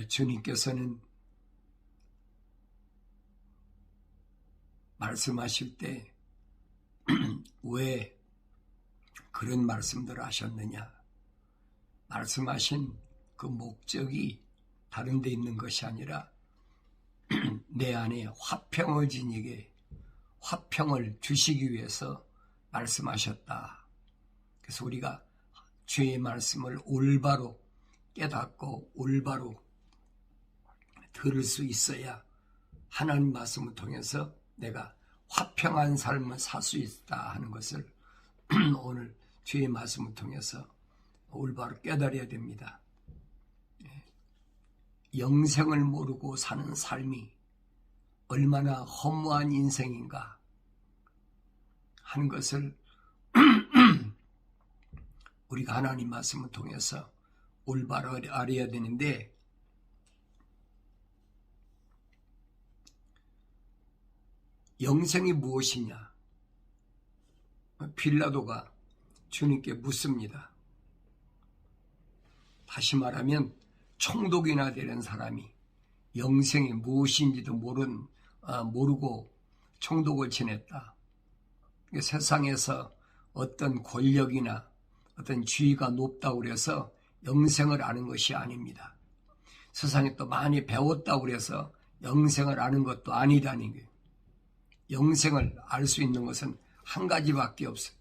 주님께서는 말씀하실 때 왜 그런 말씀들을 하셨느냐? 말씀하신 그 목적이 다른 데 있는 것이 아니라 내 안에 화평을 지니게 화평을 주시기 위해서 말씀하셨다. 그래서 우리가 주의 말씀을 올바로 깨닫고 올바로 들을 수 있어야 하나님 말씀을 통해서 내가 화평한 삶을 살 수 있다 하는 것을 오늘 주의 말씀을 통해서 올바로 깨달아야 됩니다. 영생을 모르고 사는 삶이 얼마나 허무한 인생인가 하는 것을 우리가 하나님 말씀을 통해서 올바로 알아야 되는데, 영생이 무엇이냐? 빌라도가 주님께 묻습니다. 다시 말하면 총독이나 되는 사람이 영생이 무엇인지도 모르고 총독을 지냈다. 세상에서 어떤 권력이나 어떤 지위가 높다고 해서 영생을 아는 것이 아닙니다. 세상에 또 많이 배웠다고 해서 영생을 아는 것도 아니다는 거예요. 영생을 알 수 있는 것은 한 가지밖에 없어요.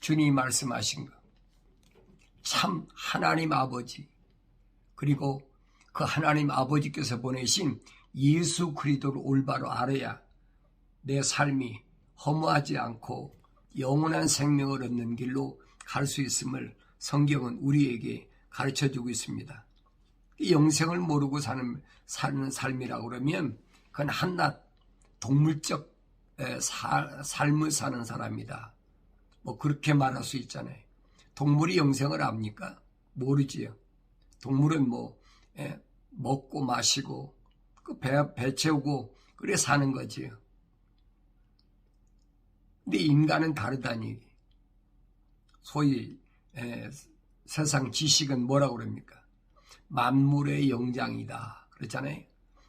주님이 말씀하신 것. 참 하나님 아버지, 그리고 그 하나님 아버지께서 보내신 예수 그리스도를 올바로 알아야 내 삶이 허무하지 않고 영원한 생명을 얻는 길로 갈 수 있음을 성경은 우리에게 가르쳐주고 있습니다. 영생을 모르고 사는 삶이라고 그러면 그건 한낱 동물적 삶을 사는 사람이다. 뭐 그렇게 말할 수 있잖아요. 동물이 영생을 압니까? 모르지요. 동물은 먹고 마시고 배 채우고 그래 사는 거지요. 근데 인간은 다르다니. 소위 세상 지식은 뭐라고 그럽니까? 만물의 영장이다 그랬잖아요.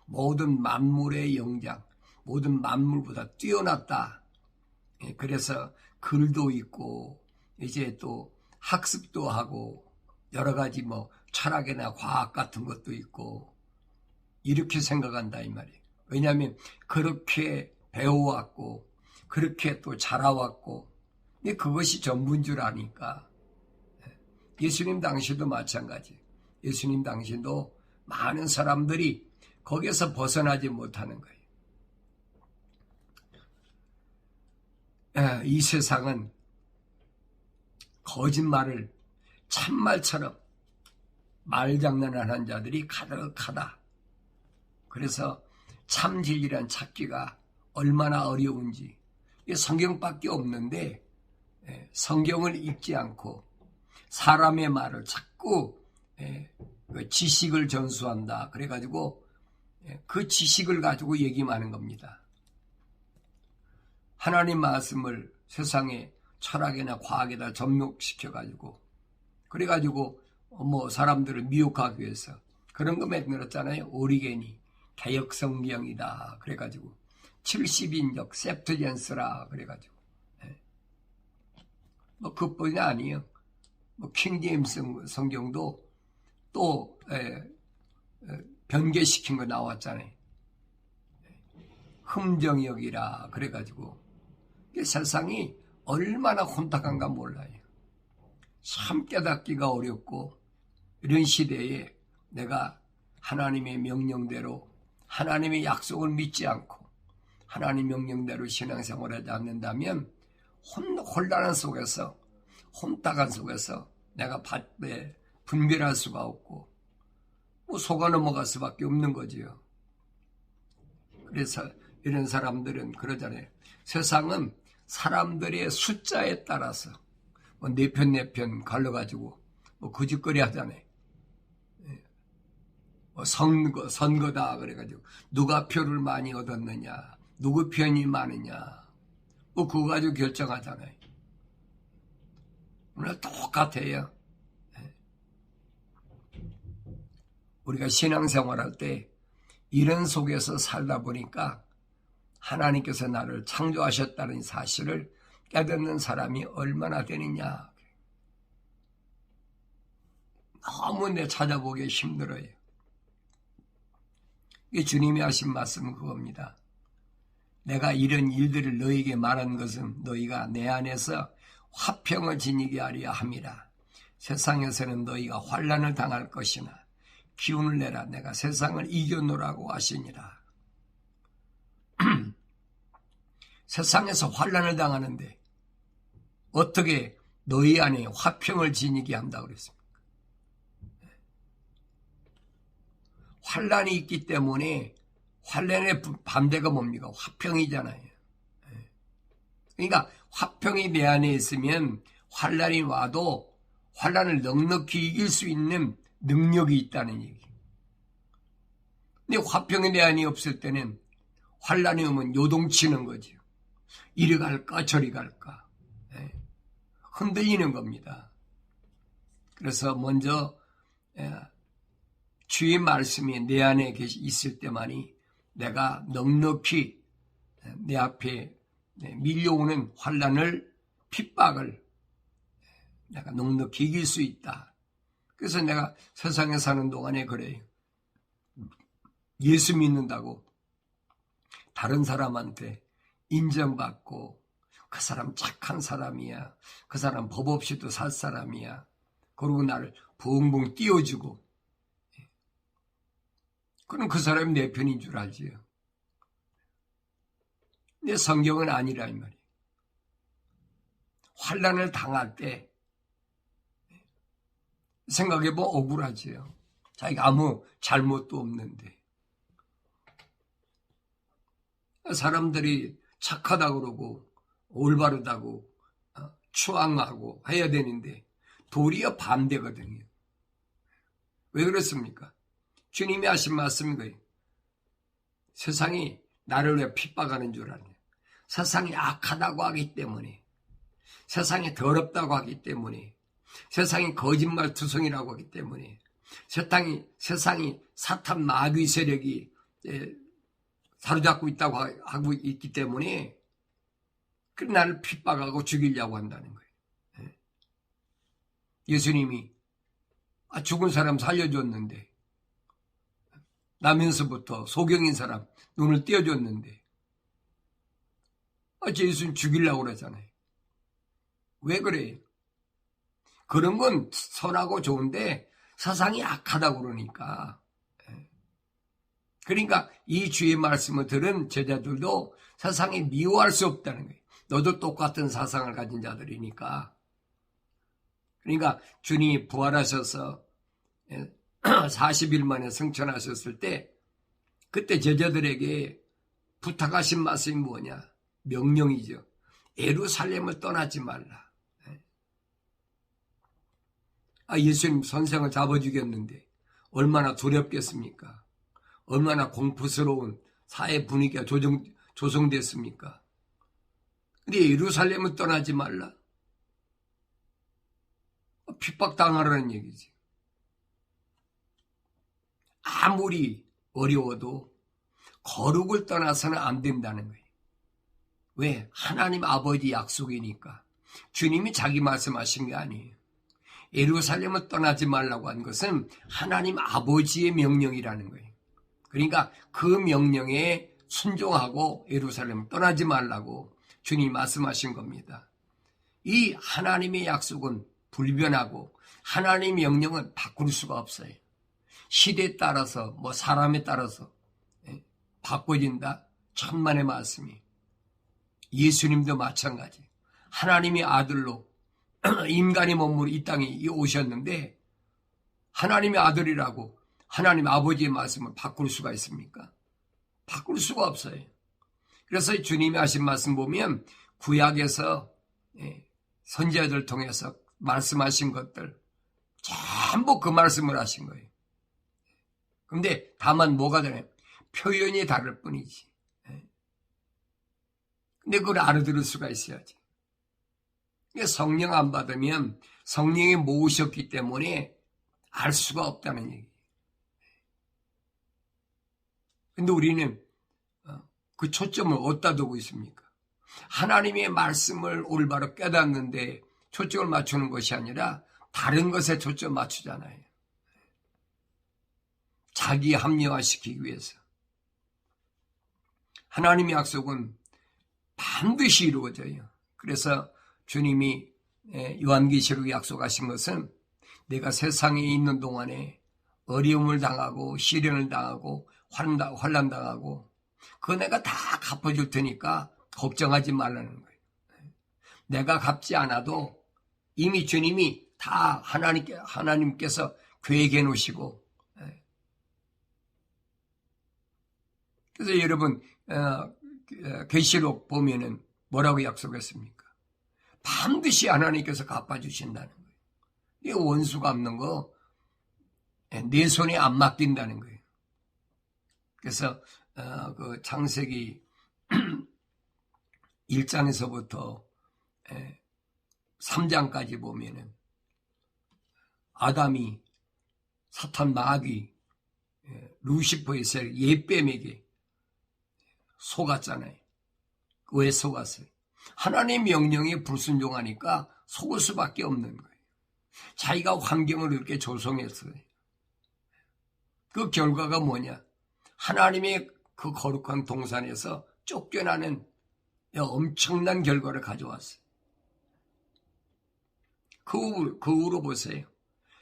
모든 만물의 영장, 모든 만물보다 뛰어났다. 그래서 글도 있고 이제 또 학습도 하고 여러 가지 철학이나 과학 같은 것도 있고 이렇게 생각한다 이 말이에요. 왜냐하면 그렇게 배워왔고 그렇게 또 자라왔고 그것이 전부인 줄 아니까. 예수님 당시도 마찬가지. 예수님 당시도 많은 사람들이 거기에서 벗어나지 못하는 거예요. 이 세상은 거짓말을 참말처럼 말장난을 하는 자들이 가득하다. 그래서 참 진리란 찾기가 얼마나 어려운지. 성경밖에 없는데 성경을 읽지 않고 사람의 말을 자꾸 지식을 전수한다. 그래가지고 그 지식을 가지고 얘기하는 겁니다. 하나님 말씀을 세상의 철학이나 과학에다 접목시켜가지고 그래가지고 사람들을 미혹하기 위해서 그런 거 만들었잖아요. 오리겐이 개역성경이다. 그래가지고 70인적 셉트젠스라 그래가지고 그뿐이 아니에요. 킹제임스 성경도 또 변개시킨 거 나왔잖아요. 흠정역이라 그래가지고 세상이 얼마나 혼탁한가 몰라요. 참 깨닫기가 어렵고 이런 시대에 내가 하나님의 명령대로 하나님의 약속을 믿지 않고 하나님 명령대로 신앙생활하지 않는다면 혼란한 속에서 혼탁한 속에서 내가 분별할 수가 없고 속아 넘어갈 수밖에 없는 거지요. 그래서 이런 사람들은 그러잖아요. 세상은 사람들의 숫자에 따라서 네 편 갈라가지고 거짓거리 하잖아요. 선거다 그래가지고 누가 표를 많이 얻었느냐, 누구 편이 많으냐, 그거 가지고 결정하잖아요. 오늘 똑같아요. 우리가 신앙생활할 때 이런 속에서 살다 보니까 하나님께서 나를 창조하셨다는 사실을 깨닫는 사람이 얼마나 되느냐. 너무 내 찾아보기 힘들어요. 주님이 하신 말씀은 그겁니다. 내가 이런 일들을 너희에게 말한 것은 너희가 내 안에서 화평을 지니게 하려 함이라. 세상에서는 너희가 환난을 당할 것이나 기운을 내라. 내가 세상을 이겨노라고 하시니라. 세상에서 환난을 당하는데 어떻게 너희 안에 화평을 지니게 한다고 그랬습니까? 환난이 있기 때문에 환난의 반대가 뭡니까? 화평이잖아요. 그러니까 화평이 내 안에 있으면 환난이 와도 환난을 넉넉히 이길 수 있는 능력이 있다는 얘기. 근데 화평이 내 안에 없을 때는 환난이 오면 요동치는 거죠. 이리 갈까 저리 갈까. 흔들리는 겁니다. 그래서 먼저 주의 말씀이 내 안에 있을 때만이 내가 넉넉히 내 앞에 밀려오는 환난을 핍박을 내가 넉넉히 이길 수 있다. 그래서 내가 세상에 사는 동안에 그래요. 예수 믿는다고 다른 사람한테 인정받고 그 사람 착한 사람이야. 그 사람 법 없이도 살 사람이야. 그러고 나를 붕붕 띄워주고 그럼 그 사람이 내 편인 줄 알지요. 근데 성경은 아니라 이 말이에요. 환난을 당할 때 생각해보면 억울하지요. 자기가 아무 잘못도 없는데 사람들이 착하다고 그러고 올바르다고 추앙하고 해야 되는데 도리어 반대거든요. 왜 그렇습니까? 주님이 하신 말씀인 거예요. 세상이 나를 왜 핍박하는 줄 아냐. 세상이 악하다고 하기 때문에, 세상이 더럽다고 하기 때문에, 세상이 거짓말투성이라고 하기 때문에, 세상이 사탄 마귀 세력이 사로잡고 있다고 하고 있기 때문에 나를 핍박하고 죽이려고 한다는 거예요. 예수님이 죽은 사람 살려줬는데 나면서부터 소경인 사람 눈을 띄워줬는데 예수님 죽이려고 그러잖아요. 왜 그래요? 그런 건 선하고 좋은데 세상이 악하다고 그러니까. 그러니까 이 주의 말씀을 들은 제자들도 세상에 미워할 수 없다는 거예요. 너도 똑같은 사상을 가진 자들이니까. 그러니까 주님이 부활하셔서 40일 만에 승천하셨을 때 그때 제자들에게 부탁하신 말씀이 뭐냐? 명령이죠. 예루살렘을 떠나지 말라. 예수님 선생을 잡아 죽였는데 얼마나 두렵겠습니까? 얼마나 공포스러운 사회 분위기가 조성됐습니까? 근데 예루살렘을 떠나지 말라. 핍박당하라는 얘기지. 아무리 어려워도 거룩을 떠나서는 안 된다는 거예요. 왜? 하나님 아버지 약속이니까. 주님이 자기 말씀하신 게 아니에요. 예루살렘을 떠나지 말라고 한 것은 하나님 아버지의 명령이라는 거예요. 그러니까 그 명령에 순종하고 예루살렘을 떠나지 말라고 주님이 말씀하신 겁니다. 이 하나님의 약속은 불변하고 하나님의 명령은 바꿀 수가 없어요. 시대에 따라서 사람에 따라서 바꿔진다. 천만의 말씀이. 예수님도 마찬가지. 하나님의 아들로 인간의 몸으로 이 땅에 오셨는데 하나님의 아들이라고 하나님 아버지의 말씀을 바꿀 수가 있습니까? 바꿀 수가 없어요. 그래서 주님이 하신 말씀 보면 구약에서 선지자들 통해서 말씀하신 것들 전부 그 말씀을 하신 거예요. 그런데 다만 뭐가 되냐? 표현이 다를 뿐이지. 근데 그걸 알아들을 수가 있어야지. 성령 안 받으면 성령이 모으셨기 때문에 알 수가 없다는 얘기. 근데 우리는 그 초점을 어디다 두고 있습니까? 하나님의 말씀을 올바로 깨닫는데 초점을 맞추는 것이 아니라 다른 것에 초점 맞추잖아요. 자기 합리화시키기 위해서. 하나님의 약속은 반드시 이루어져요. 그래서 주님이 요한계시록에 약속하신 것은 내가 세상에 있는 동안에 어려움을 당하고 시련을 당하고 환난 당하고 그거 내가 다 갚아줄 테니까 걱정하지 말라는 거예요. 내가 갚지 않아도 이미 주님이 다 하나님께서 계획해 놓으시고. 그래서 여러분 계시록 보면은 뭐라고 약속했습니까? 반드시 하나님께서 갚아주신다는 거예요. 이 원수 갚는 거 내 손에 안 맡긴다는 거예요. 그래서 그 창세기 1장에서부터 3장까지 보면은 아담이 사탄 마귀 루시퍼의 옛뱀에게 속았잖아요. 왜 속았어요? 하나님 명령에 불순종하니까 속을 수밖에 없는 거예요. 자기가 환경을 이렇게 조성했어요. 그 결과가 뭐냐? 하나님의 그 거룩한 동산에서 쫓겨나는 엄청난 결과를 가져왔어요. 그 후로 보세요.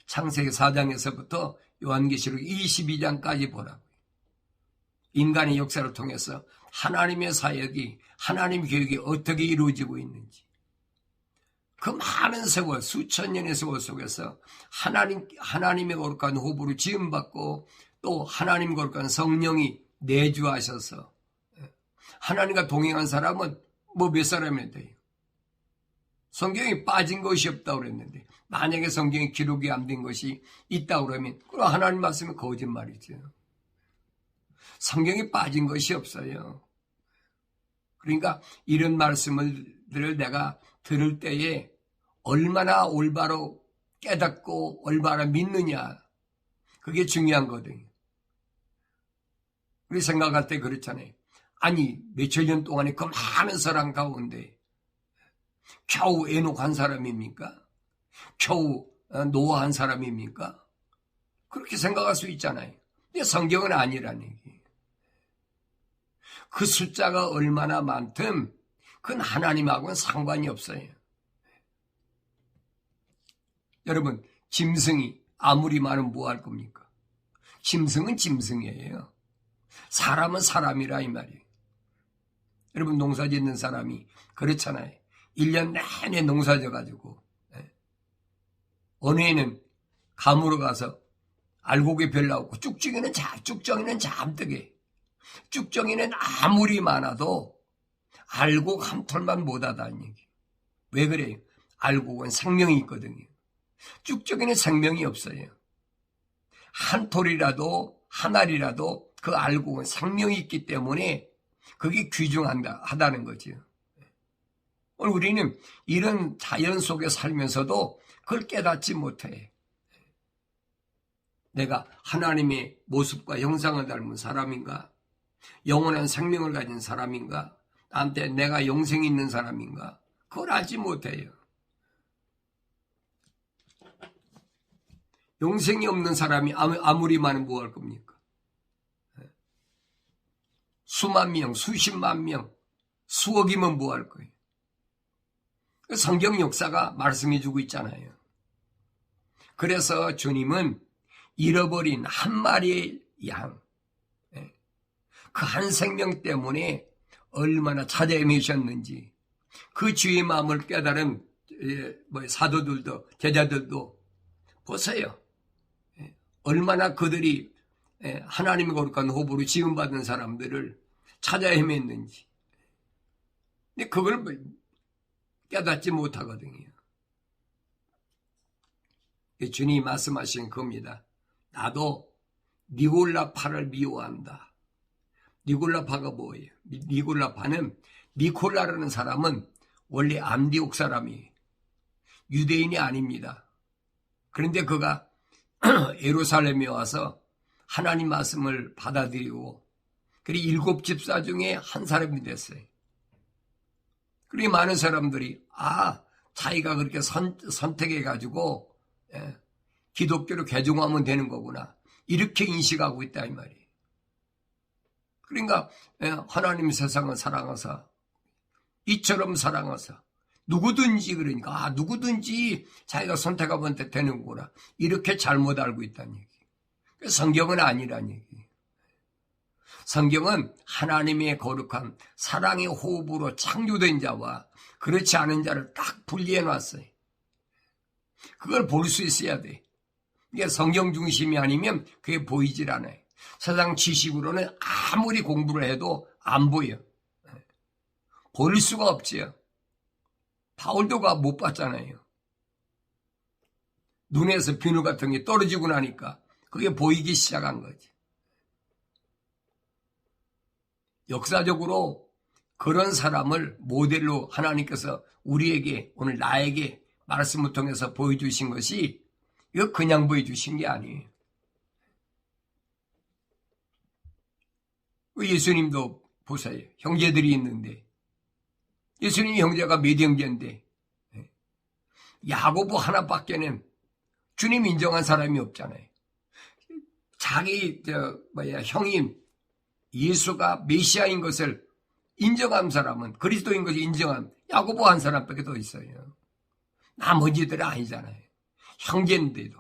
창세기 4장에서부터 요한계시록 22장까지 보라고요. 인간의 역사를 통해서 하나님의 사역이, 하나님 계획이 어떻게 이루어지고 있는지. 그 많은 세월, 수천 년의 세월 속에서 하나님의 거룩한 호흡으로 지음받고 또 하나님 거룩한 성령이 내주하셔서 하나님과 동행한 사람은 몇 사람이 돼요? 성경에 빠진 것이 없다고 그랬는데 만약에 성경에 기록이 안 된 것이 있다고 그러면 그럼 하나님 말씀은 거짓말이죠. 성경에 빠진 것이 없어요. 그러니까 이런 말씀을 내가 들을 때에 얼마나 올바로 깨닫고 얼마나 믿느냐, 그게 중요한 거거든요. 우리 생각할 때 그렇잖아요. 아니 몇천 년 동안에 그 많은 사람 가운데 겨우 에녹 한 사람입니까? 겨우 노아 한 사람입니까? 그렇게 생각할 수 있잖아요. 근데 성경은 아니라는 얘기예요. 그 숫자가 얼마나 많든 그건 하나님하고는 상관이 없어요. 여러분, 짐승이 아무리 많으면 뭐 할 겁니까? 짐승은 짐승이에요. 사람은 사람이라 이 말이에요. 여러분, 농사 짓는 사람이 그렇잖아요. 1년 내내 농사 져가지고 어느 해는 감으로 가서 알곡이 별로 없고 쭉정이는 잠뜨게. 쭉정이는 아무리 많아도 알곡 한 톨만 못하다는 얘기. 왜 그래요? 알곡은 생명이 있거든요. 쭉정이는 생명이 없어요. 한 톨이라도 한 알이라도 그 알곡은 생명이 있기 때문에 그게 귀중하다는 거죠. 오늘 우리는 이런 자연 속에 살면서도 그걸 깨닫지 못해. 내가 하나님의 모습과 형상을 닮은 사람인가? 영원한 생명을 가진 사람인가? 나한테 내가 영생이 있는 사람인가? 그걸 알지 못해요. 영생이 없는 사람이 아무리 많으면 뭐 할 겁니까? 수만 명, 수십만 명, 수억이면 뭐 할 거예요? 성경 역사가 말씀해주고 있잖아요. 그래서 주님은 잃어버린 한 마리의 양, 그 한 생명 때문에 얼마나 찾아헤매셨는지 그 주의 마음을 깨달은 사도들도 제자들도 보세요. 얼마나 그들이 하나님의 거룩한 호흡으로 지음받은 사람들을 찾아 헤맸는지. 근데 그걸 깨닫지 못하거든요. 주님이 말씀하신 겁니다. 나도 니골라파를 미워한다. 니골라파가 뭐예요? 니골라파는, 니콜라라는 사람은 원래 안디옥 사람이에요. 유대인이 아닙니다. 그런데 그가 예루살렘에 와서 하나님 말씀을 받아들이고 그리고 7집사 중에 한 사람이 됐어요. 그리고 많은 사람들이 자기가 그렇게 선택해가지고 기독교로 개종하면 되는 거구나, 이렇게 인식하고 있다 이 말이에요. 그러니까 하나님 세상을 사랑하사 이처럼 사랑하사 누구든지, 그러니까 누구든지 자기가 선택하면 되는 거구나, 이렇게 잘못 알고 있다는 얘기. 성경은 아니란 얘기. 성경은 하나님의 거룩한 사랑의 호흡으로 창조된 자와 그렇지 않은 자를 딱 분리해 놨어요. 그걸 볼 수 있어야 돼. 이게 성경 중심이 아니면 그게 보이질 않아요. 세상 지식으로는 아무리 공부를 해도 안 보여. 볼 수가 없지요. 바울도가 못 봤잖아요. 눈에서 비누 같은 게 떨어지고 나니까 그게 보이기 시작한 거지. 역사적으로 그런 사람을 모델로 하나님께서 우리에게, 오늘 나에게 말씀을 통해서 보여주신 것이, 이거 그냥 보여주신 게 아니에요. 예수님도 보세요. 형제들이 있는데, 예수님 형제가 몇 형제인데 야고보 하나밖에는 주님 인정한 사람이 없잖아요. 자기 형님 예수가 메시아인 것을 인정한 사람은, 그리스도인 것을 인정한 야고보 한 사람밖에 더 있어요. 나머지들은 아니잖아요. 형제인데도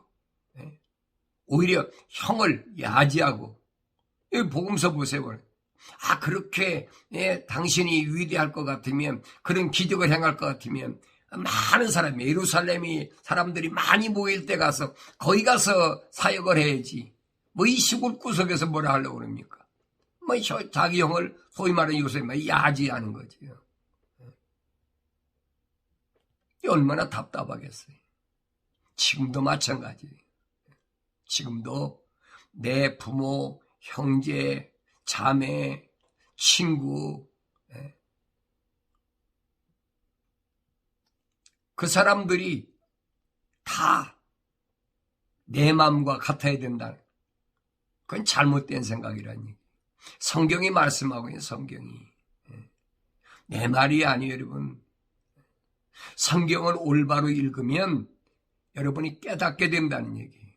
오히려 형을 야지하고, 여기 복음서 보세요. 그렇게 당신이 위대할 것 같으면, 그런 기적을 행할 것 같으면 많은 사람이, 예루살렘이 사람들이 많이 모일 때 가서 거기 가서 사역을 해야지, 이 시골 구석에서 뭐라 하려고 그럽니까? 자기 형을 소위 말하는 요새 야지하는 거지. 얼마나 답답하겠어요. 지금도 마찬가지. 지금도 내 부모, 형제, 자매, 친구, 그 사람들이 다 내 마음과 같아야 된다. 그건 잘못된 생각이라니. 성경이 말씀하고 있는, 성경이. 내 말이 아니에요, 여러분. 성경을 올바로 읽으면 여러분이 깨닫게 된다는 얘기예요.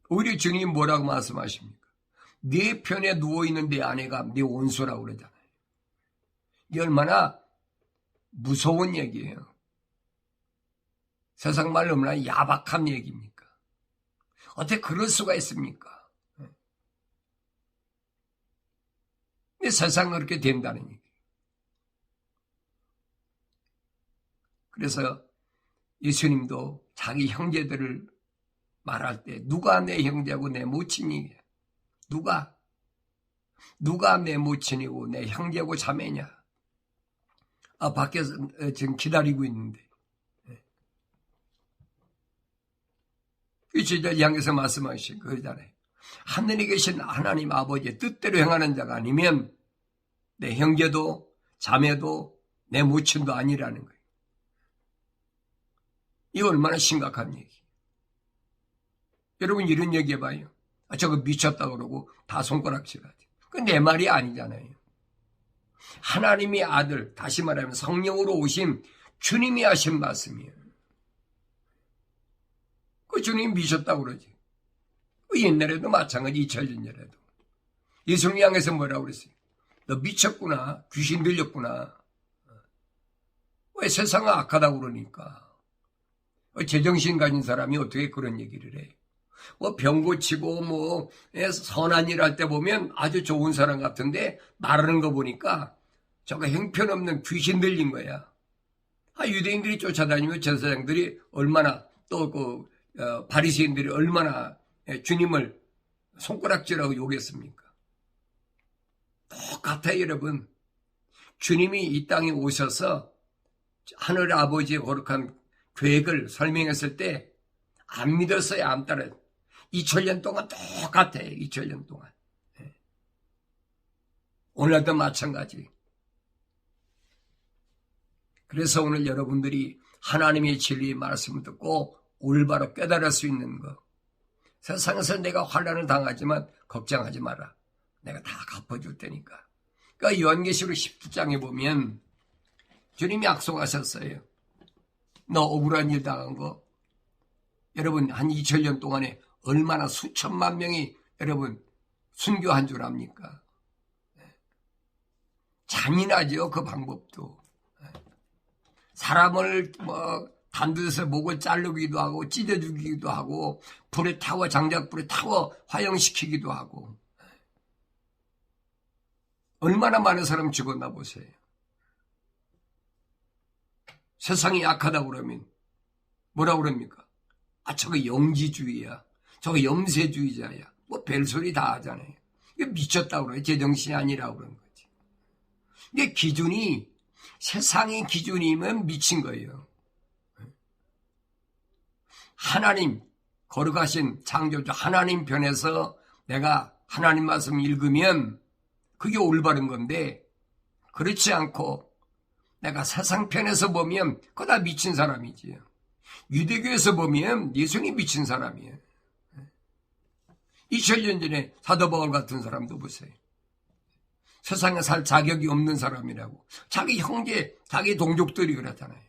오히려 주님이 뭐라고 말씀하십니까? 네 편에 누워있는 내 아내가 네 원수라고 그러잖아요. 이게 얼마나 무서운 얘기예요. 세상 말로 얼마나 야박한 얘기입니까? 어떻게 그럴 수가 있습니까? 근데 세상은 그렇게 된다는 얘기. 그래서 예수님도 자기 형제들을 말할 때, 누가 내 형제고 내 모친이냐? 누가 내 모친이고 내 형제고 자매냐? 밖에서 지금 기다리고 있는데. 제자를 향해서 말씀하신 그러잖아요. 하늘에 계신 하나님 아버지의 뜻대로 행하는 자가 아니면 내 형제도 자매도 내 모친도 아니라는 거예요. 이거 얼마나 심각한 얘기. 여러분 이런 얘기 해봐요. 저거 미쳤다 그러고 다 손가락질하지. 그건 내 말이 아니잖아요. 하나님의 아들, 다시 말하면 성령으로 오신 주님이 하신 말씀이에요. 그 주님이 미쳤다고 그러지. 옛날에도 마찬가지, 2000년 전에도. 예수님 향해서 뭐라고 그랬어요? 너 미쳤구나. 귀신 들렸구나. 왜 세상은 악하다고 그러니까. 제정신 가진 사람이 어떻게 그런 얘기를 해? 병 고치고 선한 일 할 때 보면 아주 좋은 사람 같은데 말하는 거 보니까 저거 형편없는 귀신 들린 거야. 유대인들이 쫓아다니면 제사장들이 얼마나, 또 바리새인들이 얼마나 주님을 손가락질하고 욕했습니까? 똑같아요, 여러분. 주님이 이 땅에 오셔서 하늘 아버지의 거룩한 계획을 설명했을 때 안 믿었어요, 안 따라요. 2000년 동안 똑같아요, 2000년 동안. 오늘도 마찬가지. 그래서 오늘 여러분들이 하나님의 진리의 말씀을 듣고 올바로 깨달을 수 있는 것, 세상에서 내가 환난을 당하지만 걱정하지 마라. 내가 다 갚아줄 테니까. 그러니까 요한계시록 17장에 보면 주님이 약속하셨어요. 너 억울한 일 당한 거 여러분 한 2000년 동안에 얼마나 수천만 명이 여러분 순교한 줄 압니까? 잔인하죠. 그 방법도. 사람을 단두에서 목을 자르기도 하고 찢어 죽이기도 하고 불에 타워 장작불에 타워 화형시키기도 하고 얼마나 많은 사람 죽었나 보세요. 세상이 약하다고 그러면 뭐라고 그럽니까? 아 저거 영지주의야. 저거 염세주의자야. 뭐 별소리 다 하잖아요. 이게 미쳤다고 그래요. 제정신이 아니라고 그런 거지. 이게 기준이 세상의 기준이면 미친 거예요. 하나님 거룩하신 창조주 하나님 편에서 내가 하나님 말씀 읽으면 그게 올바른 건데 그렇지 않고 내가 세상 편에서 보면 그거 다 미친 사람이지요. 유대교에서 보면 예수님이 미친 사람이에요. 2000년 전에 사도 바울 같은 사람도 보세요. 세상에 살 자격이 없는 사람이라고. 자기 형제, 자기 동족들이 그렇잖아요.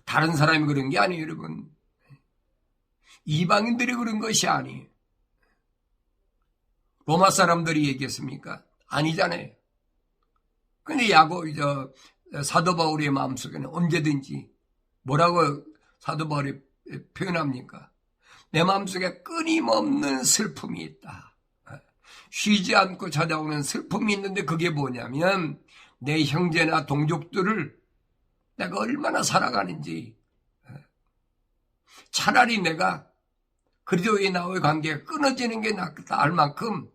다른 사람이 그런 게 아니에요, 여러분. 이방인들이 그런 것이 아니에요. 로마 사람들이 얘기했습니까? 아니잖아요. 근데 사도 바울의 마음속에는 언제든지 뭐라고 사도 바울이 표현합니까? 내 마음속에 끊임없는 슬픔이 있다. 쉬지 않고 찾아오는 슬픔이 있는데 그게 뭐냐면 내 형제나 동족들을 내가 얼마나 사랑하는지 차라리 내가 그리스도의 나와의 관계가 끊어지는 게 낫다 할 만큼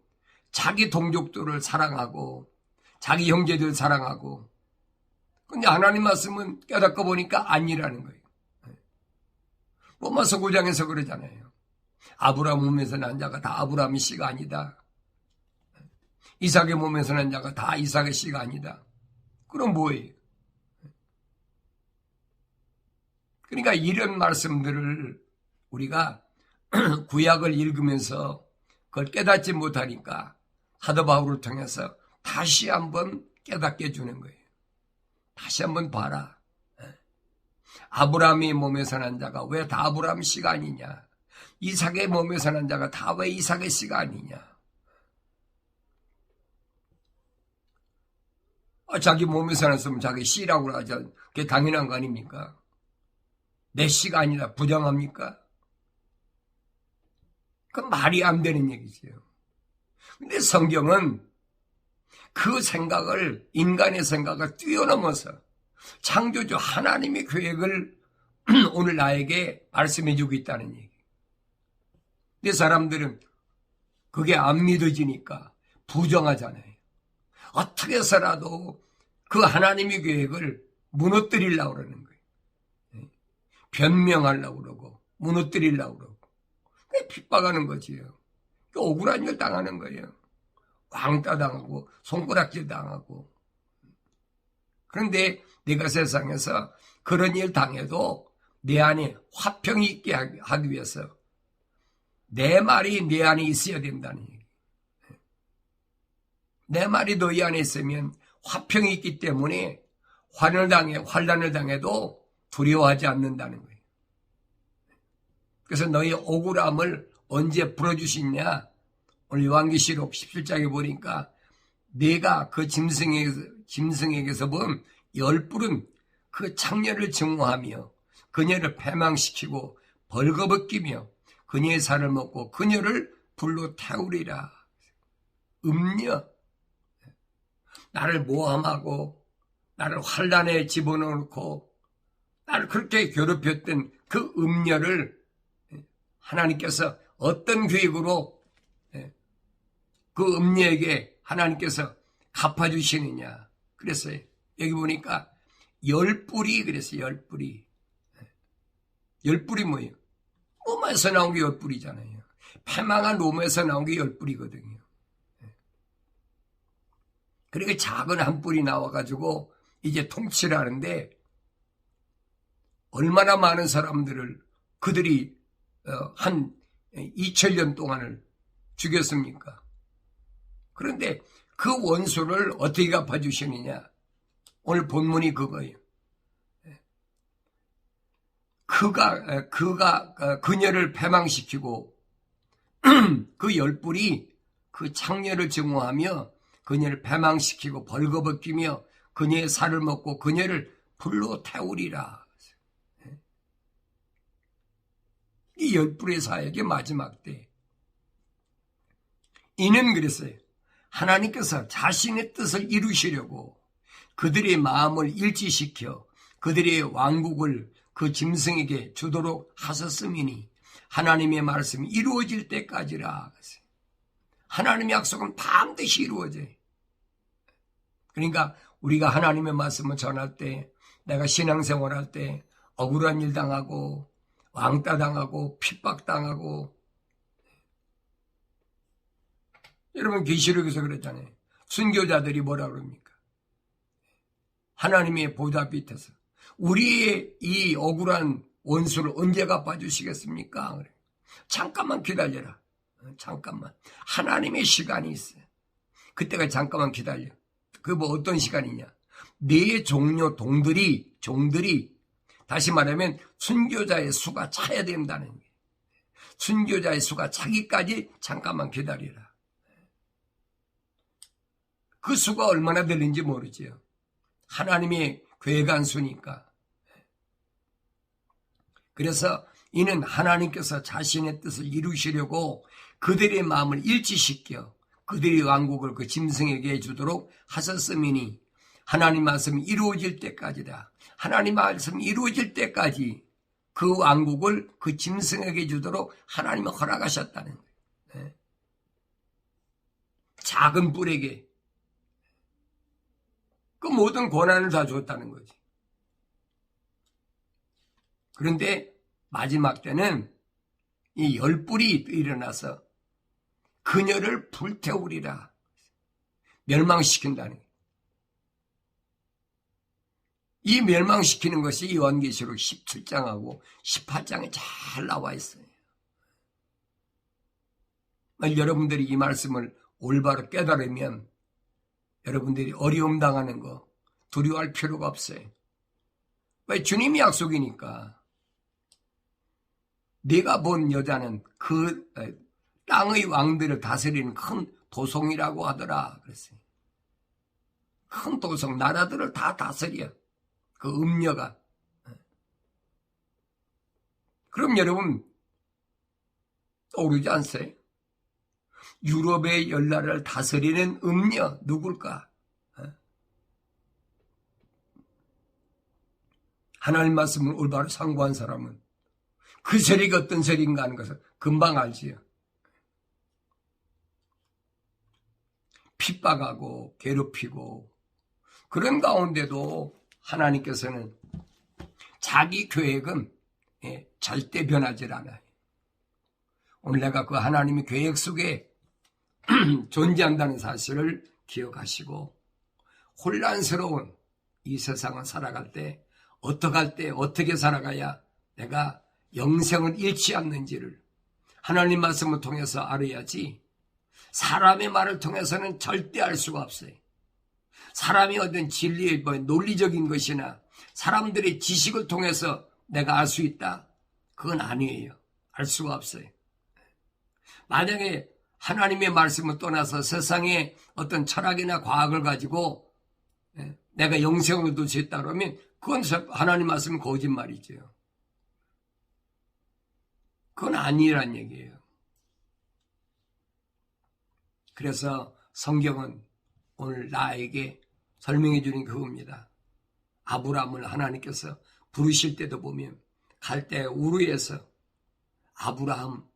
자기 동족들을 사랑하고 자기 형제들을 사랑하고 근데 하나님 말씀은 깨닫고 보니까 아니라는 거예요. 로마서 9장에서 그러잖아요. 아브라함 몸에서 난 자가 다 아브라함의 씨가 아니다. 이삭의 몸에서 난 자가 다 이삭의 씨가 아니다. 그럼 뭐예요? 그러니까 이런 말씀들을 우리가 구약을 읽으면서 그걸 깨닫지 못하니까 사도 바울을 통해서 다시 한번 깨닫게 해주는 거예요. 다시 한번 봐라. 아브라함의 몸에서 난 자가 왜 다 아브라함 씨가 아니냐. 이삭의 몸에서 난 자가 다 왜 이삭의 씨가 아니냐. 자기 몸에서 났으면 자기 씨라고 하죠. 그게 당연한 거 아닙니까? 내 씨가 아니라 부정합니까? 그건 말이 안 되는 얘기죠. 근데 성경은 그 생각을, 인간의 생각을 뛰어넘어서 창조주 하나님의 계획을 오늘 나에게 말씀해주고 있다는 얘기. 근데 사람들은 그게 안 믿어지니까 부정하잖아요. 어떻게 해서라도 그 하나님의 계획을 무너뜨리려고 그러는 거예요. 변명하려고 그러고 무너뜨리려고 그러고 핍박하는 거지요. 억울한 일 당하는 거예요. 왕따 당하고 손가락질 당하고. 그런데 내가 세상에서 그런 일 당해도 내 안에 화평이 있게 하기 위해서 내 말이 내 안에 있어야 된다는 얘기. 내 말이 너희 안에 있으면 화평이 있기 때문에 환난을 당해도 두려워하지 않는다는 거예요. 그래서 너희 억울함을 언제 풀어주시냐? 오늘 요한계시록 17장에 보니까 내가 그 짐승에게서 본 열불은 그 창녀를 증오하며 그녀를 패망시키고 벌거벗기며 그녀의 살을 먹고 그녀를 불로 태우리라. 음녀. 나를 모함하고 나를 환난에 집어넣고 나를 그렇게 괴롭혔던 그 음녀를 하나님께서 어떤 계획으로 그 음녀에게 하나님께서 갚아주시느냐 그랬어요. 여기 보니까 열불이 그랬어요. 열불이. 열불이 뭐예요? 로마에서 나온 게 열불이잖아요. 패망한 로마에서 나온 게 열불이거든요. 그러니까 작은 한 뿔이 나와가지고 이제 통치를 하는데 얼마나 많은 사람들을 그들이 한 2000년 동안을 죽였습니까? 그런데 그 원수를 어떻게 갚아주시느냐? 오늘 본문이 그거예요. 그가 그녀를 패망시키고 그 열불이 그 창녀를 증오하며 그녀를 패망시키고 벌거벗기며 그녀의 살을 먹고 그녀를 불로 태우리라. 이 열불의 사역의 마지막 때 이는 그랬어요. 하나님께서 자신의 뜻을 이루시려고 그들의 마음을 일치시켜 그들의 왕국을 그 짐승에게 주도록 하셨음이니 하나님의 말씀이 이루어질 때까지라. 하나님의 약속은 반드시 이루어져요. 그러니까 우리가 하나님의 말씀을 전할 때, 내가 신앙생활할 때 억울한 일 당하고 왕따 당하고 핍박당하고, 여러분 계시록에서 그랬잖아요. 순교자들이 뭐라 그럽니까? 하나님의 보좌 밑에서 우리의 이 억울한 원수를 언제 갚아주시겠습니까? 그래. 잠깐만 기다려라. 잠깐만. 하나님의 시간이 있어요. 그때가 잠깐만 기다려. 그 뭐 어떤 시간이냐? 네 종들이 다시 말하면 순교자의 수가 차야 된다는 거예요. 순교자의 수가 차기까지 잠깐만 기다리라. 그 수가 얼마나 되는지 모르지요. 하나님의 괴간 수니까. 그래서 이는 하나님께서 자신의 뜻을 이루시려고 그들의 마음을 일치시켜 그들의 왕국을 그 짐승에게 주도록 하셨음이니 하나님 말씀이 이루어질 때까지다. 하나님 말씀이 이루어질 때까지 그 왕국을 그 짐승에게 주도록 하나님이 허락하셨다는 거예요. 작은 뿔에게 그 모든 권한을 다 줬다는 거지. 그런데 마지막 때는 이 열불이 일어나서 그녀를 불태우리라. 멸망시킨다는 거예요. 이 멸망시키는 것이 요한계시록 17장하고 18장에 잘 나와 있어요. 여러분들이 이 말씀을 올바로 깨달으면 여러분들이 어려움 당하는 거 두려워할 필요가 없어요. 왜? 주님이 약속이니까. 네가 본 여자는 그 땅의 왕들을 다스리는 큰 도성이라고 하더라. 그랬어요. 큰 도성, 나라들을 다 다스려. 그 음녀가. 그럼 여러분 떠오르지 않으세요? 유럽의 열나라를 다스리는 음녀 누굴까? 하나님 말씀을 올바로 상고한 사람은 그 세력이 어떤 세력인가 하는 것을 금방 알지요. 핍박하고 괴롭히고 그런 가운데도 하나님께서는 자기 계획은 절대 변하지 않아요. 오늘 내가 그 하나님의 계획 속에 존재한다는 사실을 기억하시고 혼란스러운 이 세상을 살아갈 때 어떻게 살아가야 내가 영생을 잃지 않는지를 하나님 말씀을 통해서 알아야지 사람의 말을 통해서는 절대 알 수가 없어요. 사람이 어떤 진리의 논리적인 것이나 사람들의 지식을 통해서 내가 알 수 있다? 그건 아니에요. 알 수가 없어요. 만약에 하나님의 말씀을 떠나서 세상의 어떤 철학이나 과학을 가지고 내가 영생을 얻을 수 있다 그러면 그건 하나님 말씀은 거짓말이죠. 그건 아니란 얘기예요. 그래서 성경은 오늘 나에게 설명해 주는 그겁니다. 아브라함을 하나님께서 부르실 때도 보면 갈대 우르에서 아브라함,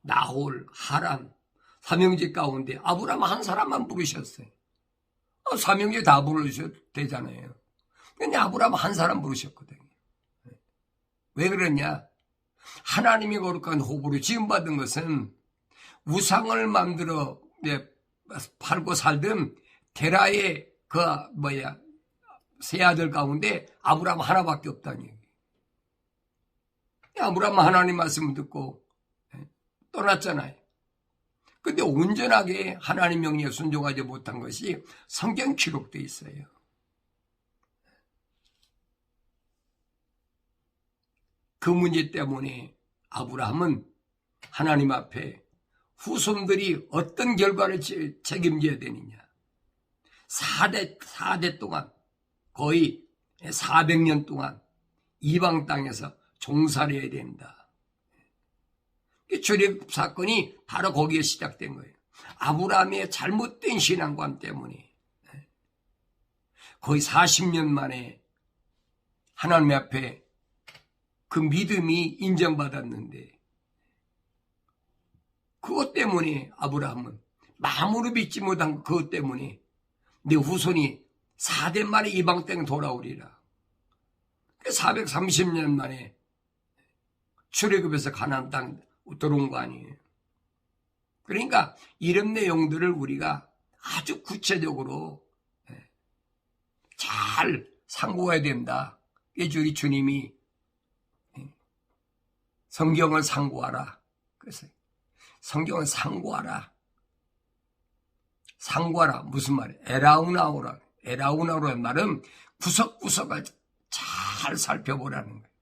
나홀, 하란 삼형제 가운데 아브라함 한 사람만 부르셨어요. 삼형제 다 부르셔도 되잖아요. 근데 아브라함 한 사람 부르셨거든요. 왜 그러냐? 하나님의 거룩한 호흡으로 지음받은 것은 우상을 만들어 팔고 살던 데라의 세 아들 가운데 아브라함 하나밖에 없다니. 아브라함 하나님 말씀을 듣고 떠났잖아요. 근데 온전하게 하나님 명령에 순종하지 못한 것이 성경 기록되어 있어요. 그 문제 때문에 아브라함은 하나님 앞에 후손들이 어떤 결과를 책임져야 되느냐. 4대 동안 거의 400년 동안 이방 땅에서 종살이 해야 된다. 출애굽 사건이 바로 거기에 시작된 거예요. 아브라함의 잘못된 신앙관 때문에 거의 40년 만에 하나님 앞에 그 믿음이 인정받았는데 그것 때문에 아브라함은 마음으로 믿지 못한 그것 때문에 내 후손이 4대 만에 이방 땅에 돌아오리라. 430년 만에 출애굽에서 가나안 땅 들어온 거 아니에요. 그러니까 이런 내용들을 우리가 아주 구체적으로 잘 상고해야 된다. 우리 주님이 성경을 상고하라. 그래서 성경을 상고하라. 상고하라. 무슨 말이에요? 에라우나오라. 에라우나오라는 말은 구석구석을 잘 살펴보라는 거예요.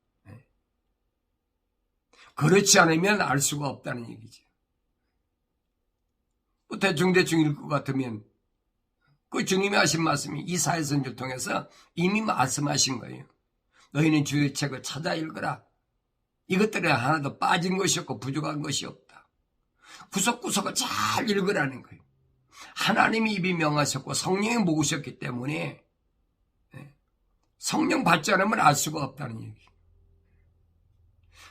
그렇지 않으면 알 수가 없다는 얘기죠. 뭐 대충 읽을 것 같으면 그 주님이 하신 말씀이 이사야 선지를 통해서 이미 말씀하신 거예요. 너희는 주의 책을 찾아 읽으라. 이것들에 하나도 빠진 것이 없고 부족한 것이 없다. 구석구석을 잘 읽으라는 거예요. 하나님이 입이 명하셨고 성령이 모으셨기 때문에 성령 받지 않으면 알 수가 없다는 얘기.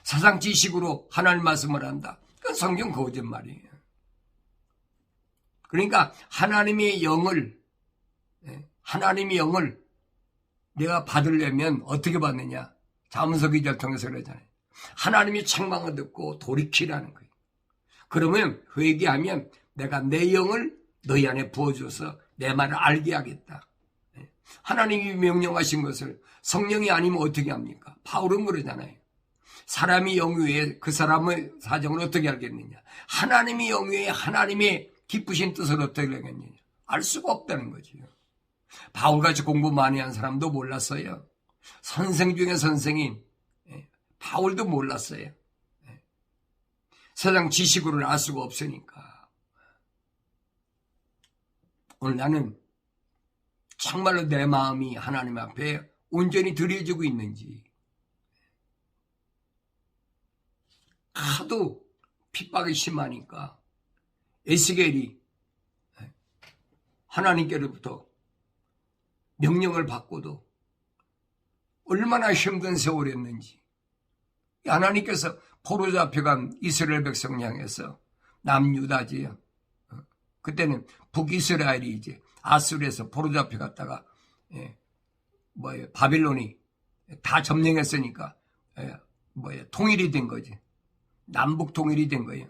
사상 지식으로 하나님 말씀을 한다. 그건 성경 거짓말이에요. 그러니까 하나님의 영을 내가 받으려면 어떻게 받느냐. 잠언서 기자를 통해서 그러잖아요. 하나님이 책망을 듣고 돌이키라는 거예요. 그러면 회개하면 내가 내 영을 너희 안에 부어줘서 내 말을 알게 하겠다. 하나님이 명령하신 것을 성령이 아니면 어떻게 합니까? 바울은 그러잖아요. 사람이 영위에 그 사람의 사정을 어떻게 알겠느냐. 하나님이 영위에 하나님의 기쁘신 뜻을 어떻게 알겠느냐. 알 수가 없다는 거죠. 바울같이 공부 많이 한 사람도 몰랐어요. 선생 중에 선생인 바울도 몰랐어요. 세상 지식으로는 알 수가 없으니까. 오늘 나는 정말로 내 마음이 하나님 앞에 온전히 드려지고 있는지, 하도 핍박이 심하니까 에스겔이 하나님께로부터 명령을 받고도 얼마나 힘든 세월이었는지, 하나님께서 포로 잡혀간 이스라엘 백성 향해서 남유다지요. 그때는 북이스라엘이 이제 아수르에서 포로 잡혀갔다가 바빌론이 다 점령했으니까 통일이 된 거지. 남북 통일이 된 거예요.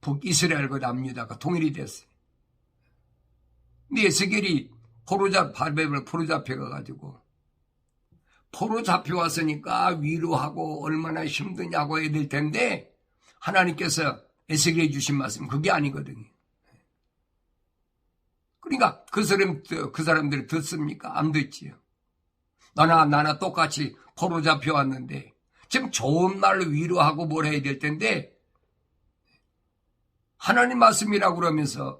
북이스라엘과 남유다가 통일이 됐어요. 근데 에스겔이 바벨론 포로 잡혀가가지고 포로 잡혀왔으니까 위로하고 얼마나 힘드냐고 해야 될 텐데 하나님께서 에스겔에 주신 말씀 그게 아니거든요. 그러니까 그 사람들이 듣습니까? 안 듣지요. 나나 똑같이 포로 잡혀왔는데 지금 좋은 말로 위로하고 뭘 해야 될 텐데 하나님 말씀이라고 그러면서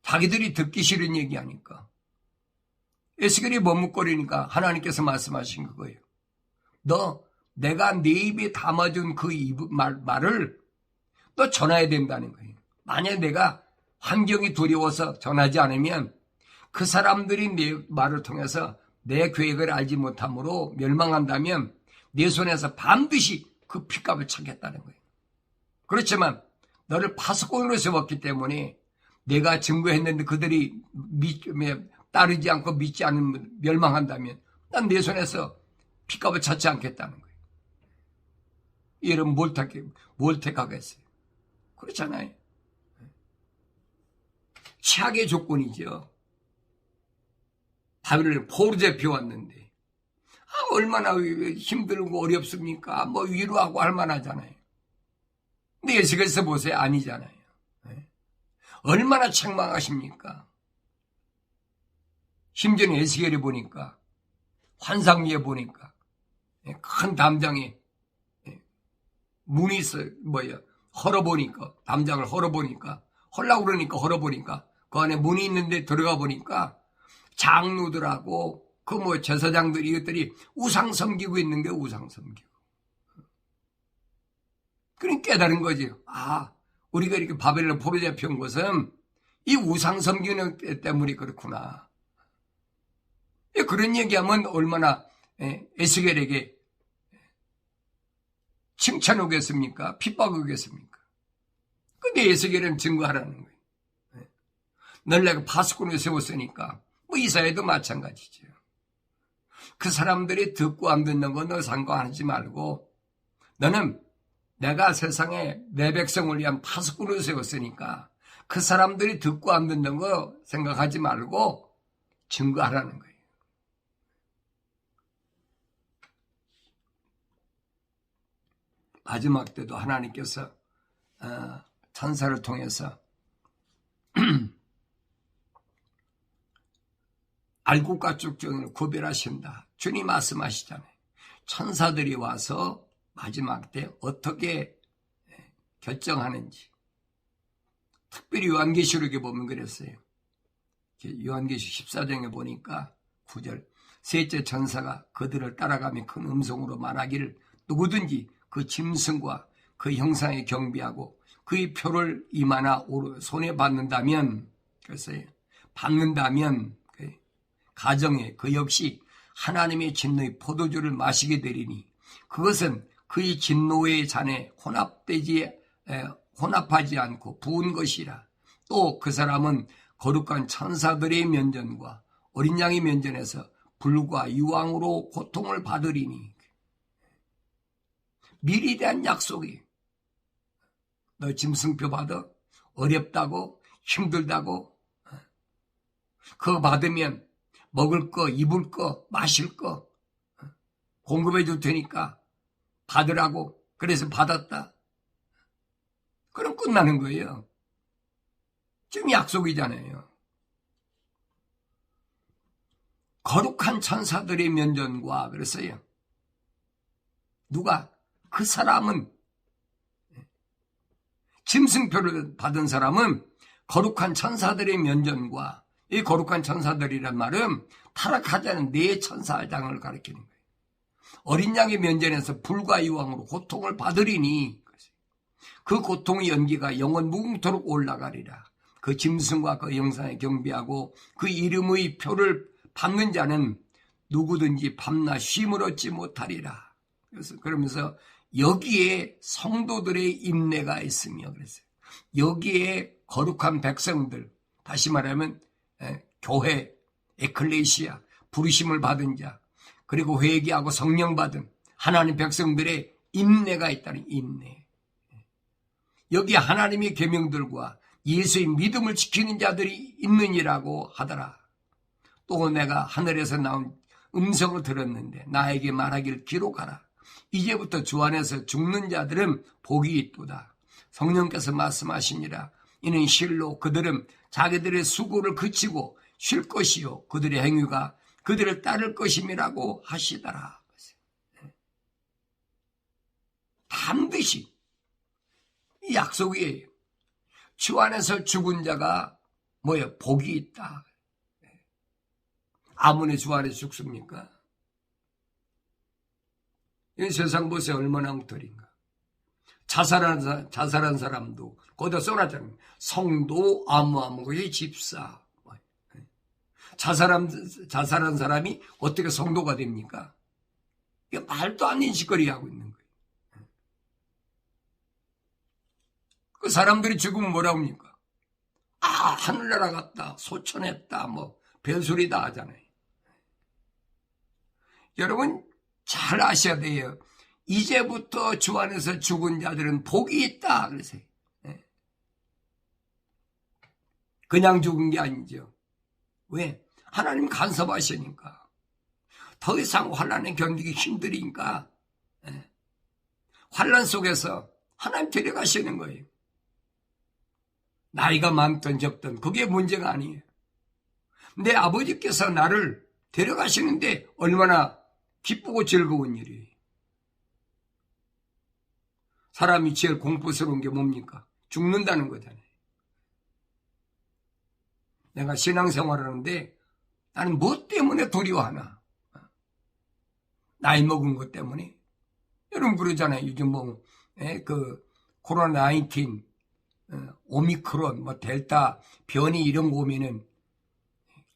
자기들이 듣기 싫은 얘기하니까 에스겔이 머뭇거리니까 하나님께서 말씀하신 그거예요. 내가 네 입에 담아준 그 말을 너 전해야 된다는 거예요. 만약에 내가 환경이 두려워서 전하지 않으면 그 사람들이 내 말을 통해서 내 계획을 알지 못함으로 멸망한다면 내 손에서 반드시 그 핏값을 찾겠다는 거예요. 그렇지만 너를 파수꾼으로 세웠기 때문에 내가 증거했는데 그들이 따르지 않고 믿지 않으면 멸망한다면 난 내 손에서 핏값을 찾지 않겠다는 거예요. 이런 뭘 택하겠어요? 그렇잖아요. 최악의 조건이죠. 바벨론에 포로 잡혀왔는데 얼마나 힘들고 어렵습니까? 위로하고 할 만하잖아요. 근데 에스겔서 보세요. 아니잖아요. 얼마나 책망하십니까? 심지어는 에스겔이 보니까 환상 위에 보니까 큰 담장에 문이 헐어보니까 담장을 헐어보니까 헐라고 그러니까 헐어보니까 그 안에 문이 있는데 들어가 보니까 장로들하고 그 제사장들이 이것들이 우상 섬기고 있는 게 우상 섬기고. 그러니까 깨달은 거지. 아, 우리가 이렇게 바벨론 포로 잡혀온 것은 이 우상 섬기는 때문에 그렇구나. 그런 얘기하면 얼마나 에스겔에게 칭찬 오겠습니까? 핍박 오겠습니까? 근데 에스겔은 증거하라는 거예요. 널 내가 파수꾼을 세웠으니까 이사야도 마찬가지죠. 그 사람들이 듣고 안 듣는 거 너 상관하지 말고 너는 내가 세상에 내 백성을 위한 파수꾼을 세웠으니까 그 사람들이 듣고 안 듣는 거 생각하지 말고 증거하라는 거예요. 마지막 때도 하나님께서 천사를 통해서 알곡과 쭉정을 구별하신다. 주님 말씀하시잖아요. 천사들이 와서 마지막 때 어떻게 결정하는지. 특별히 요한계시록에 보면 그랬어요. 요한계시록 14장에 보니까 9절 셋째 천사가 그들을 따라가며 큰 음성으로 말하기를 누구든지 그 짐승과 그 형상에 경배하고 그의 표를 이마나 손에 받는다면, 그랬어요. 받는다면 가정에 그 역시 하나님의 진노의 포도주를 마시게 되리니 그것은 그의 진노의 잔에 혼합하지 않고 부은 것이라. 또 그 사람은 거룩한 천사들의 면전과 어린 양의 면전에서 불과 유황으로 고통을 받으리니. 미리 대한 약속이 너 짐승표 받아? 어렵다고? 힘들다고? 그거 받으면 먹을 거, 입을 거, 마실 거 공급해 줄 테니까 받으라고. 그래서 받았다. 그럼 끝나는 거예요. 지금 약속이잖아요. 거룩한 천사들의 면전과 그랬어요. 누가? 그 사람은 짐승표를 받은 사람은 거룩한 천사들의 면전과, 이 거룩한 천사들이란 말은 타락하지 않은 네 천사장을 가리키는 거예요. 어린 양의 면전에서 불과 유황으로 고통을 받으리니 그 고통의 연기가 영원 무궁토록 올라가리라. 그 짐승과 그 형상에 경배하고 그 이름의 표를 받는 자는 누구든지 밤낮 쉼을 얻지 못하리라. 그러면서 여기에 성도들의 인내가 있으며 그랬어요. 여기에 거룩한 백성들, 다시 말하면 교회, 에클레시아, 부르심을 받은 자, 그리고 회개하고 성령 받은 하나님 백성들의 인내가 있다는 인내. 여기에 하나님의 계명들과 예수의 믿음을 지키는 자들이 있느니라고 하더라. 또 내가 하늘에서 나온 음성을 들었는데 나에게 말하기를 기록하라. 이제부터 주 안에서 죽는 자들은 복이 있도다. 성령께서 말씀하시니라. 이는 실로 그들은 자기들의 수고를 그치고 쉴 것이요 그들의 행위가 그들을 따를 것임이라고 하시더라. 반드시 이 약속이에요. 주 안에서 죽은 자가 복이 있다. 아무나 주 안에서 죽습니까? 이 세상 보세요. 얼마나 엉터리인가. 자살한 사람도 거기다 써놨잖아요. 성도 아무아무의 집사. 자살한 사람이 어떻게 성도가 됩니까? 이게 말도 안 되는 짓거리 하고 있는 거예요. 그 사람들이 죽으면 뭐라고 합니까? 아, 하늘나라 갔다, 소천했다, 별소리다 하잖아요. 여러분, 잘 아셔야 돼요. 이제부터 주 안에서 죽은 자들은 복이 있다. 그러세요. 그냥 죽은 게 아니죠. 왜? 하나님 간섭하시니까. 더 이상 환난에 견디기 힘드니까. 환난 속에서 하나님 데려가시는 거예요. 나이가 많든 적든 그게 문제가 아니에요. 내 아버지께서 나를 데려가시는데 얼마나 기쁘고 즐거운 일이에요. 사람이 제일 공포스러운 게 뭡니까? 죽는다는 거잖아요. 내가 신앙생활을 하는데 나는 뭐 때문에 두려워하나? 나이 먹은 것 때문에. 여러분 그러잖아요. 요즘 코로나 19, 오미크론, 델타 변이 이런 거 오면은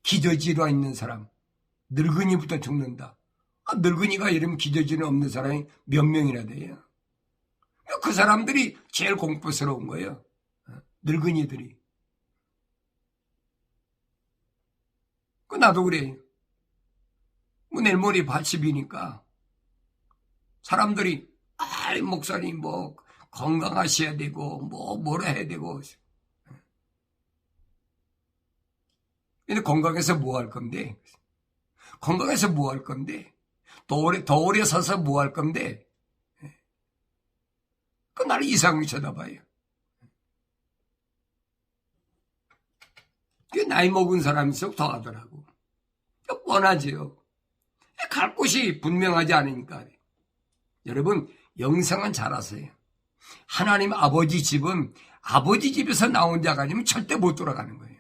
기저질환 있는 사람, 늙은이부터 죽는다. 늙은이가 이러면 기저질환 없는 사람이 몇 명이나 돼요. 그 사람들이 제일 공포스러운 거예요. 늙은이들이. 나도 그래요. 내일 모레 80이니까 사람들이 목사님 건강하셔야 되고 뭐라 해야 되고. 근데 건강해서 뭐 할 건데? 건강해서 뭐 할 건데? 더 오래 서서 뭐 할 건데? 나를 이상하게 쳐다봐요. 나이 먹은 사람일수록 더 하더라고. 뻔하지요. 갈 곳이 분명하지 않으니까. 여러분, 영성은 잘 아세요. 하나님 아버지 집은 아버지 집에서 나온 자가 아니면 절대 못 돌아가는 거예요.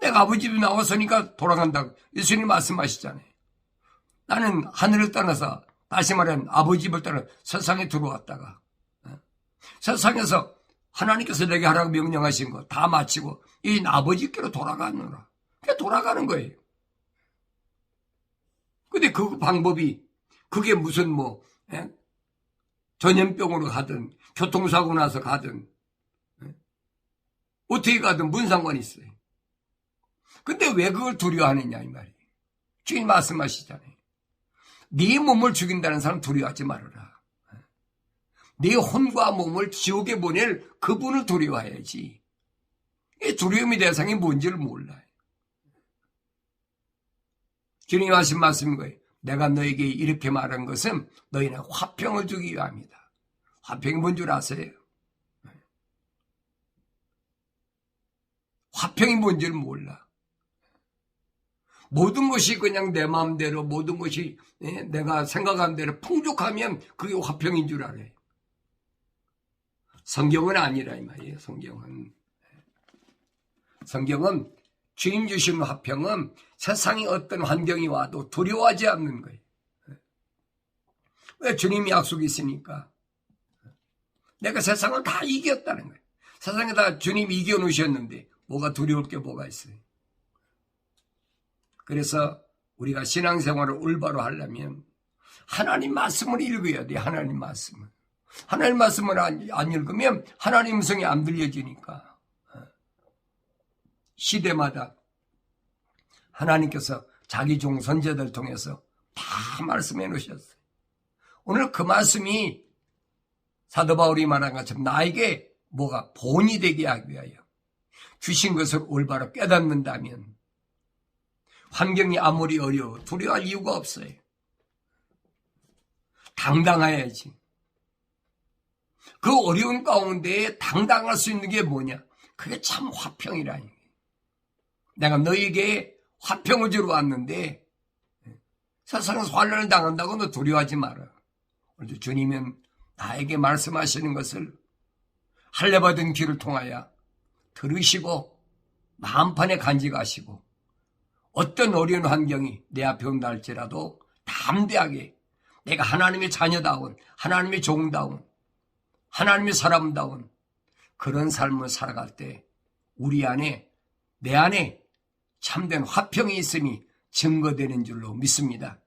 내가 아버지 집에 나왔으니까 돌아간다고 예수님 말씀하시잖아요. 나는 하늘을 떠나서 다시 말하면 아버지 집을 떠나 세상에 들어왔다가 세상에서 하나님께서 내게 하라고 명령하신 거 다 마치고 이 아버지께로 돌아가느라. 그게 돌아가는 거예요. 근데 그 방법이 그게 무슨 전염병으로 가든 교통사고 나서 가든 어떻게 가든 무슨 상관이 있어요. 근데 왜 그걸 두려워하느냐 이 말이에요. 주님 말씀하시잖아요. 네 몸을 죽인다는 사람 두려워하지 말아라. 네 혼과 몸을 지옥에 보낼 그분을 두려워해야지. 이 두려움의 대상이 뭔지를 몰라요. 주님이 하신 말씀인 거예요. 내가 너에게 이렇게 말한 것은 너희는 화평을 주기 위함이다. 화평이 뭔 줄 아세요? 화평이 뭔지를 몰라. 모든 것이 그냥 내 마음대로 모든 것이 내가 생각한 대로 풍족하면 그게 화평인 줄 알아요. 성경은 아니라 이 말이에요. 성경은 주님 주신 화평은 세상에 어떤 환경이 와도 두려워하지 않는 거예요. 왜? 주님이 약속이 있으니까. 내가 세상을 다 이겼다는 거예요. 세상에 다 주님이 이겨놓으셨는데 뭐가 두려울 게 뭐가 있어요. 그래서 우리가 신앙생활을 올바로 하려면 하나님 말씀을 읽어야 돼. 하나님 말씀을. 하나님 말씀을 안 읽으면 하나님 음성이 안 들려지니까. 시대마다 하나님께서 자기 종 선지자들 통해서 다 말씀해 놓으셨어요. 오늘 그 말씀이 사도 바울이 말한 것처럼 나에게 뭐가 본이 되게 하기 위하여 주신 것을 올바로 깨닫는다면 환경이 아무리 어려워 두려워할 이유가 없어요. 당당해야지. 그 어려운 가운데 당당할 수 있는 게 뭐냐? 그게 참 화평이라니. 내가 너에게 화평을 주러 왔는데 세상에서 환난을 당한다고 너 두려워하지 마라. 오늘도 주님은 나에게 말씀하시는 것을 할례받은 귀를 통하여 들으시고 마음판에 간직하시고 어떤 어려운 환경이 내 앞에 온다 할지라도 담대하게 내가 하나님의 자녀다운 하나님의 종다운 하나님의 사람다운 그런 삶을 살아갈 때 우리 안에 내 안에 참된 화평이 있음이 증거되는 줄로 믿습니다.